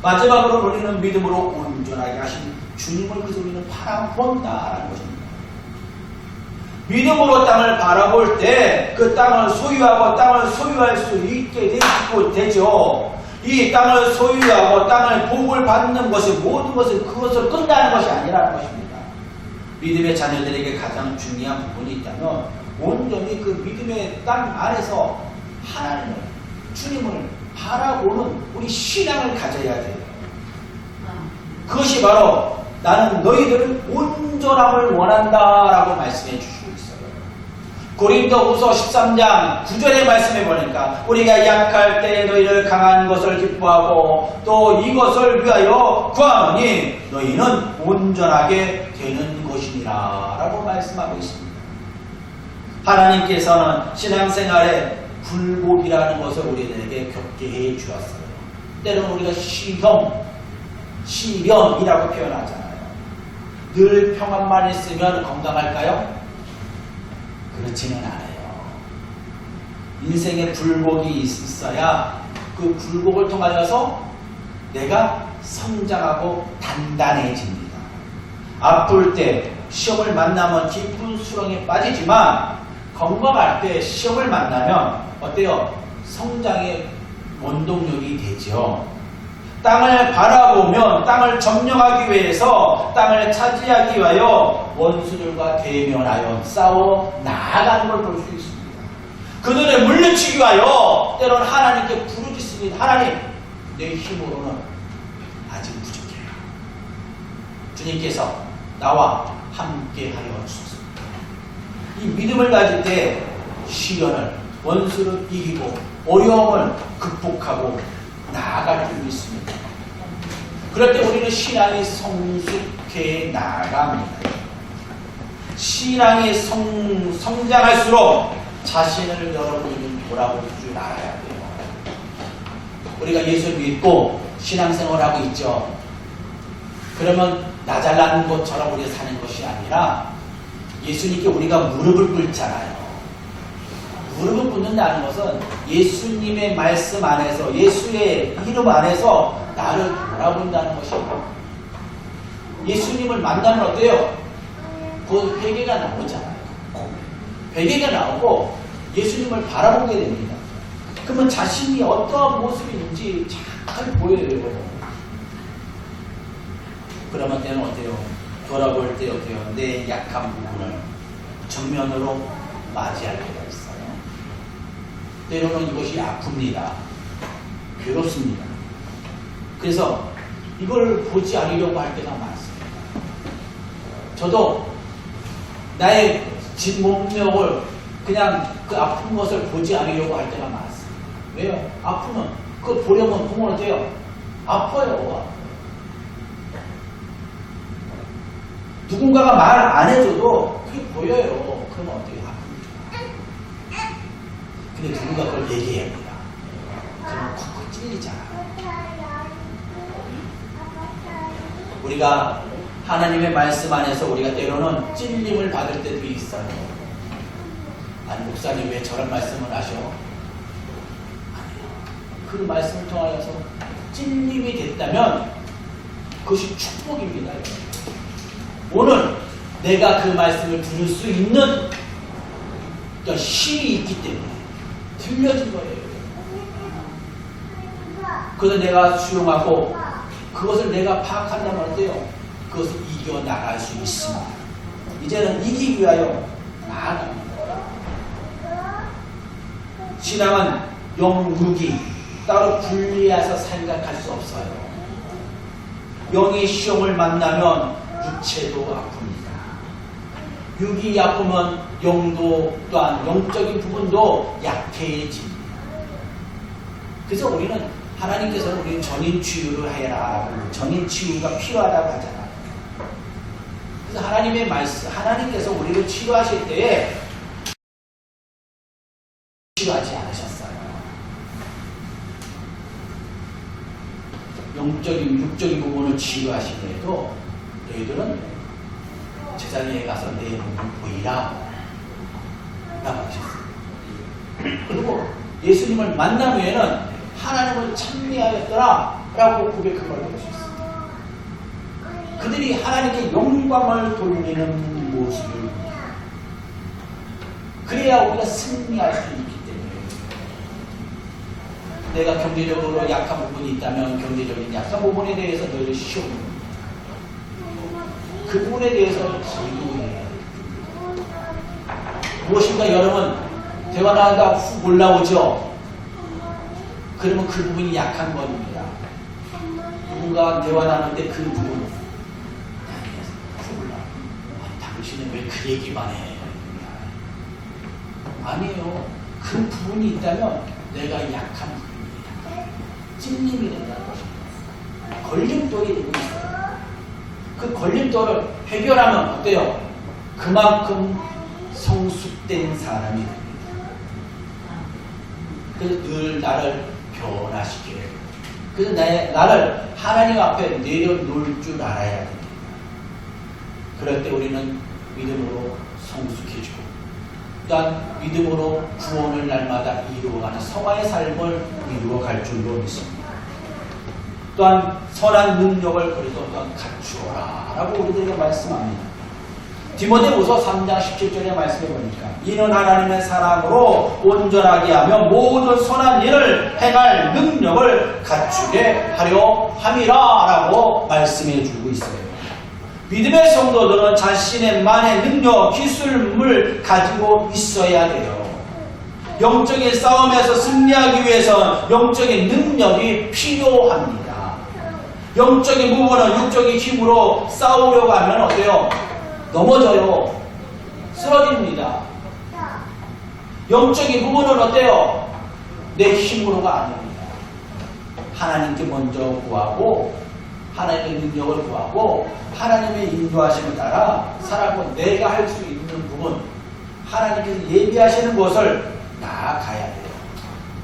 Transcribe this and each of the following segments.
마지막으로 우리는 믿음으로 온전하게 하신 주님을 그래서 우리는 바라본다라는 것입니다. 믿음으로 땅을 바라볼 때 그 땅을 소유하고 땅을 소유할 수 있게 되죠. 이 땅을 소유하고 땅을 복을 받는 것이 모든 것은 그것을 끝나는 것이 아니라는 것입니다. 믿음의 자녀들에게 가장 중요한 부분이 있다면 온전히 그 믿음의 땅 안에서 하나님을, 주님을 바라보는 우리 신앙을 가져야 돼요. 그것이 바로 나는 너희들을 온전함을 원한다라고 말씀해 주시고 있어요. 고린도후서 13장 9절의 말씀에 보니까 우리가 약할 때 너희를 강한 것을 기뻐하고 또 이것을 위하여 구하노니 너희는 온전하게 되는 것이니라 라고 말씀하고 있습니다. 하나님께서는 신앙생활에 굴복이라는 것을 우리들에게 겪게 해 주었어요. 때로는 우리가 시련이라고 표현하잖아요. 늘 평안만 있으면 건강할까요? 그렇지는 않아요. 인생에 굴복이 있어야 그 굴복을 통하여서 내가 성장하고 단단해집니다. 아플 때 시험을 만나면 깊은 수렁에 빠지지만 건강할 때 시험을 만나면 어때요? 성장의 원동력이 되죠. 땅을 바라보면 땅을 점령하기 위해서 땅을 차지하기 위하여 원수들과 대면하여 싸워 나아가는 걸 볼 수 있습니다. 그들을 물리치기 위하여 때로는 하나님께 부르짖습니다. 하나님, 내 힘으로는 아직 부족해요. 주님께서 나와 함께 하여 주소서. 이 믿음을 가질 때 시련을, 원수를 이기고 어려움을 극복하고 나아갈 수 있습니다. 그럴 때 우리는 신앙이 성숙해 나아갑니다. 신앙이 성장할수록 자신을 여러분이 돌아볼 줄 알아야 돼요. 우리가 예수를 믿고 신앙생활하고 있죠. 그러면 나 잘나는 것처럼 우리가 사는 것이 아니라 예수님께 우리가 무릎을 꿇잖아요. 무릎을 꿇는다는 것은 예수님의 말씀 안에서 예수의 이름 안에서 나를 돌아본다는 것입니다. 예수님을 만나면 어때요? 그 회개가 나오잖아요. 회개가 나오고 예수님을 바라보게 됩니다. 그러면 자신이 어떠한 모습인지 잘 보여요. 그러면 때는 어때요? 돌아볼 때 어때요? 내 약한 부분을 정면으로 맞이할 때가 있어요. 때로는 이것이 아픕니다. 괴롭습니다. 그래서 이걸 보지 않으려고 할 때가 많습니다. 저도 나의 몸력을 그냥 그 아픈 것을 보지 않으려고 할 때가 많습니다. 왜요? 아프면 그걸 보려면 보면 어때요? 아파요. 누군가가 말 안 해줘도 그게 보여요. 그러면 어떻게 아픕니까? 근데 누군가 그걸 얘기해야 합니다. 그러면 콱콱 찔리잖아요. 우리가 하나님의 말씀 안에서 우리가 때로는 찔림을 받을 때도 있어요. 아니 목사님 왜 저런 말씀을 하셔? 아니요. 그 말씀을 통하여서 찔림이 됐다면 그것이 축복입니다. 오늘 내가 그 말씀을 들을 수 있는 힘이 있기 때문에 들려진 거예요. 그것을 내가 수용하고 그것을 내가 파악한다면 어때요? 그것을 이겨나갈 수 있습니다. 이제는 이기기 위하여 나아갑니다. 신앙은 영육이 따로 분리해서 생각할 수 없어요. 영의 시험을 만나면 육체도 아픕니다. 육이 아프면 영도 또한 영적인 부분도 약해집니다. 그래서 우리는 하나님께서는 우리 전인 치유를 해라. 전인 치유가 필요하다고 하잖아요. 그래서 하나님의 말씀, 하나님께서 우리를 치료하실 때에 치료하지 않으셨어요. 영적인, 육적인 부분을 치료하시더라도 너희들은 제자리에 가서 내 몸을 보이라 라고 하셨어요. 그리고 예수님을 만난 후에는 하나님을 찬미하였더라 라고 고백한 걸 볼 수 있습니다. 그들이 하나님께 영광을 돌리는 모습을 그래야 우리가 승리할 수 있기 때문에 내가 경제적으로 약한 부분이 있다면 경제적인 약한 부분에 대해서 늘 시험을 그 부분에 대해서 기도해야 해요. 무엇인가 여러분 대화 나가다 훅 올라오죠. 그러면 그 부분이 약한 겁니다. 누군가 대화 나누는데 그 부분 훅 올라. 당신은 왜 그 얘기만 해? 아니에요. 그 부분이 있다면 내가 약한 부분이다. 찔림이 된다는 것입니다. 걸림돌이 되고 있어요. 그 걸림돌을 해결하면 어때요? 그만큼 성숙된 사람이 됩니다. 그래서 늘 나를 변화시켜야 돼요. 그래서 나를 하나님 앞에 내려놓을 줄 알아야 됩니다. 그럴 때 우리는 믿음으로 성숙해지고 또한 믿음으로 구원을 날마다 이루어가는 성화의 삶을 이루어갈 줄로 믿습니다. 또한 선한 능력을 그래도 또한 갖추어라 라고 우리들에게 말씀합니다. 디모데후서 3장 17절의 말씀에 보니까 이는 하나님의 사랑으로 온전하게 하며 모든 선한 일을 행할 능력을 갖추게 하려 함이라 라고 말씀해 주고 있어요. 믿음의 성도들은 자신의 만의 능력, 기술을 가지고 있어야 돼요. 영적인 싸움에서 승리하기 위해서는 영적인 능력이 필요합니다. 영적인 부분은 육적인 힘으로 싸우려고 하면 어때요? 넘어져요. 쓰러집니다. 영적인 부분은 어때요? 내 힘으로가 아닙니다. 하나님께 먼저 구하고 하나님의 능력을 구하고 하나님의 인도하심을 따라 살아가고 내가 할 수 있는 부분 하나님께서 예비하시는 것을 나아가야 돼요.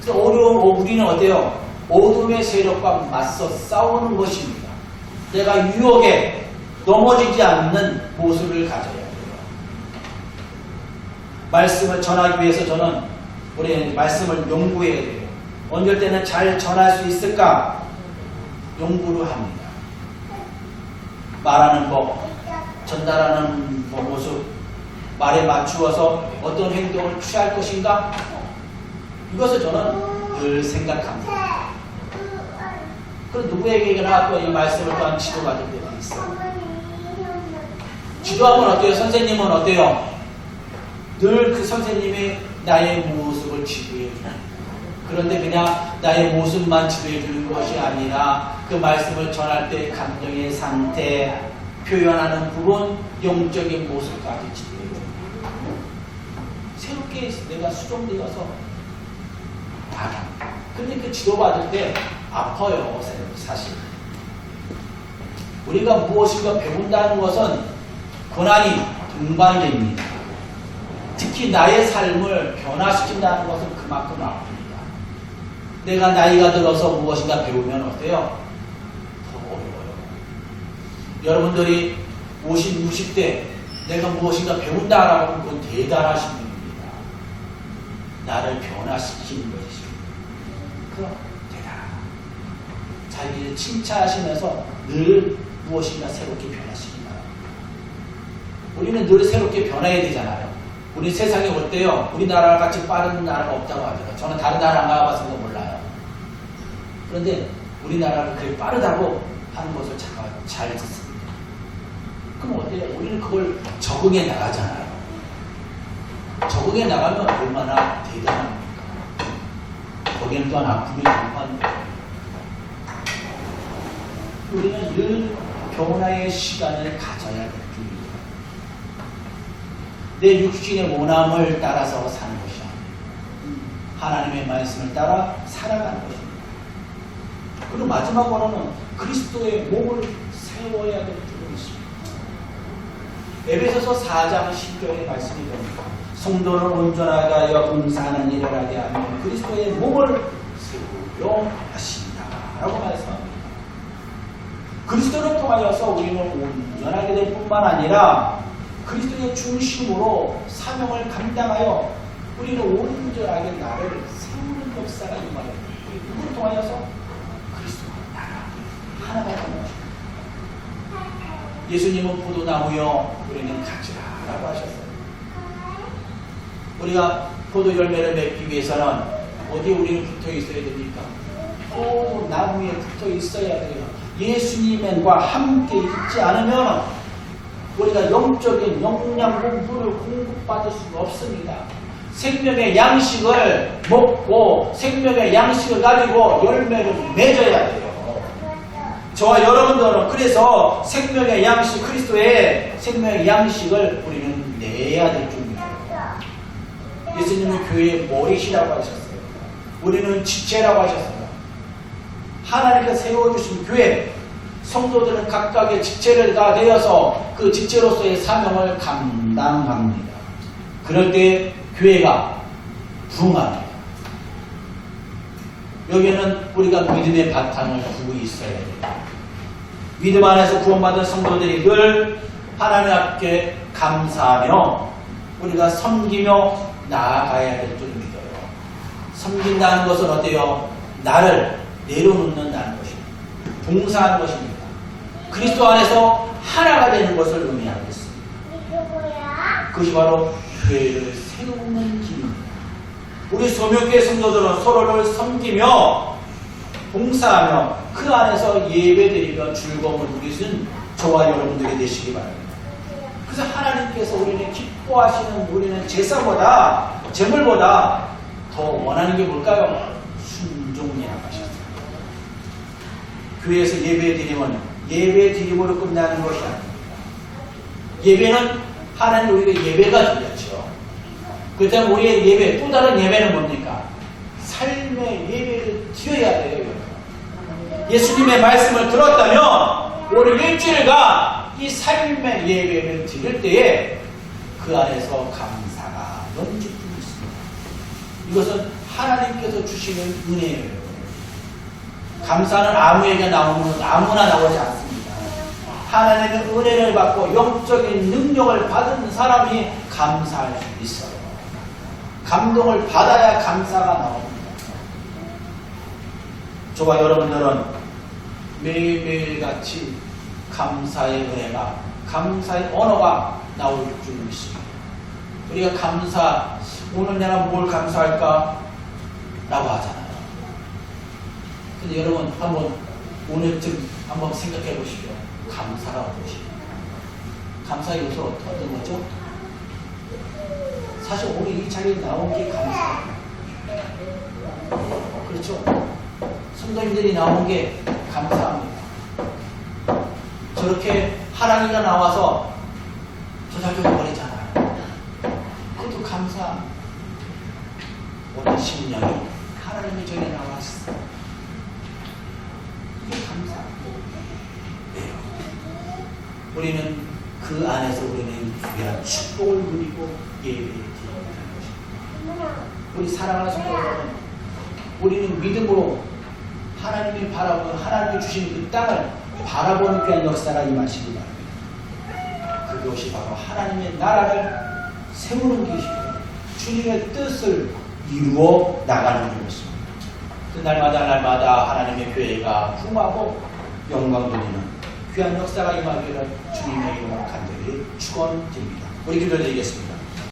그래서 우리는 어때요? 어둠의 세력과 맞서 싸우는 것입니다. 내가 유혹에 넘어지지 않는 모습을 가져야 돼요. 말씀을 전하기 위해서 저는 우리 말씀을 연구해야 돼요. 어느 때는 잘 전할 수 있을까? 연구를 합니다. 말하는 법, 전달하는 모습, 말에 맞추어서 어떤 행동을 취할 것인가? 이것을 저는 늘 생각합니다. 그럼 누구에게나 또 이 말씀을 또한 지도받을 때가 있어요. 지도하면 어때요? 선생님은 어때요? 늘 그 선생님이 나의 모습을 지도해 주는. 그런데 그냥 나의 모습만 지도해 주는 것이 아니라 그 말씀을 전할 때 감정의 상태, 표현하는 부분, 영적인 모습까지 지도해 주는. 새롭게 내가 수정되어서 나가. 근데 그 지도받을 때 아파요, 사실. 우리가 무엇인가 배운다는 것은 고난이 동반됩니다. 특히 나의 삶을 변화시킨다는 것은 그만큼 아픕니다. 내가 나이가 들어서 무엇인가 배우면 어때요? 더 어려워요. 여러분들이 50, 60대 내가 무엇인가 배운다라고 하면 그건 대단하신 분입니다. 나를 변화시키는 것이죠. 그럼 대단하다. 자기를 칭찬하시면서 늘 무엇인가 새롭게 변화시킨다. 우리는 늘 새롭게 변해야 되잖아요. 우리 세상에 어때요? 우리나라와 같이 빠른 나라가 없다고 하더라고요. 저는 다른 나라 안 가봐서 몰라요. 그런데 우리나라가 그렇게 빠르다고 하는 것을 잘 듣습니다. 그럼 어때요? 우리는 그걸 적응해 나가잖아요. 적응해 나가면 얼마나 대단합니까? 거기는 또한 아픔이 많은 우리는 늘 변화의 시간을 가져야 될 뿐입니다. 내 육신의 원함을 따라서 사는 것이 아니에요. 하나님의 말씀을 따라 살아가는 것입니다. 그리고 마지막으로는 그리스도의 몸을 세워야 될 줄로 있습니다. 에베소서 4장 10절의 말씀이 됩니다. 성도를 온전하게 하여 봉사하는 일을 하게 하며 그리스도의 몸을 세우려 하신다 라고 말씀합니다. 그리스도를 통하여서 우리는 온전하게 될 뿐만 아니라 그리스도의 중심으로 사명을 감당하여 우리는 온전하게 나를 세우는 역사가 임하게 됩니다. 누구를 통하여서 그리스도와 나라 하나가 되는 것입니다. 예수님은 포도나무요 우리는 가지라라고 하셨어요. 우리가 포도 열매를 맺기 위해서는 어디에 우리는 붙어 있어야 됩니까? 포도나무에 붙어 있어야 돼요. 예수님과 함께 있지 않으면 우리가 영적인 영양분을 공급받을 수가 없습니다. 생명의 양식을 먹고 생명의 양식을 가지고 열매를 맺어야 돼요. 저와 여러분들은 그래서 생명의 양식, 그리스도의 생명의 양식을 우리는 내야 될 줄입니다. 예수님은 교회의 머리시라고 하셨어요. 우리는 지체라고 하셨어요. 하나님께서 세워주신 교회, 성도들은 각각의 지체를 다 내어서 그 지체로서의 사명을 감당합니다. 그럴 때 교회가 부흥합니다. 여기에는 우리가 믿음의 바탕을 두고 있어야 돼요. 믿음 안에서 구원받은 성도들이 늘 하나님 앞에 감사하며 우리가 섬기며 나아가야 될 줄 믿어요. 섬긴다는 것은 어때요? 나를 내려놓는다는 것입니다. 봉사하는 것입니다. 그리스도 안에서 하나가 되는 것을 의미하겠습니다. 그것이 바로 교회를 세우는 길입니다. 우리 소명교회 성도들은 서로를 섬기며 봉사하며 그 안에서 예배드리며 즐거움을 누리는 저와 여러분들이 되시기 바랍니다. 그래서 하나님께서 우리는 기뻐하시는 우리는 제사보다 제물보다 더 원하는 게 뭘까요? 순종이라고 하셨어요. 교회에서 예배드리면 예배드림으로 끝나는 것이 아닙니다. 예배는 하나님 우리가 예배가 드렸죠. 그렇다면 우리의 예배, 또 다른 예배는 뭡니까? 삶의 예배를 드려야 돼요. 예수님의 말씀을 들었다면 오늘 일주일간 이 삶의 예배를 드릴 때에 그 안에서 감사가 넘치고 있습니다. 이것은 하나님께서 주시는 은혜예요. 감사는 아무에게 나오는 아무나 나오지 않습니다. 하나님의 은혜를 받고 영적인 능력을 받은 사람이 감사할 수 있어요. 감동을 받아야 감사가 나옵니다. 저와 여러분들은 매일매일같이 감사의 은혜가, 감사의 언어가 나올 줄 믿습니다. 우리가 감사, 오늘 내가 뭘 감사할까? 라고 하잖아요. 근데 여러분 한번 오늘쯤 한번 생각해 보십시오. 감사가 무엇이에요? 감사의 요소 어떤 거죠? 사실 오늘 이 자리에 나온 게 감사예요. 그렇죠? 성도님들이 나온 게 감사합니다. 저렇게 하랑이가 나와서 조잘조잘 거리잖아요. 그것도 감사합니다. 오늘 심령이 하나님의 전에 나왔어. 이게 감사합니다. 네. 우리는 그 안에서 우리는 귀한 축복을 누리고 예배를 드린다는 것입니다. 우리 사랑하는 성도 여러분, 우리는 믿음으로 하나님이 바라보는, 하나님이 주신 그 땅을 바라보는 귀한 역사가 임하시기 바랍니다. 그것이 바로 하나님의 나라를 세우는 것이고 주님의 뜻을 이루어 나가는 것입니다. 그 날마다 하나님의 교회가 풍부하고 영광 돌리는 귀한 역사가 임하기를 주님의 이름으로 간절히 축원드립니다. 우리 기도드리겠습니다.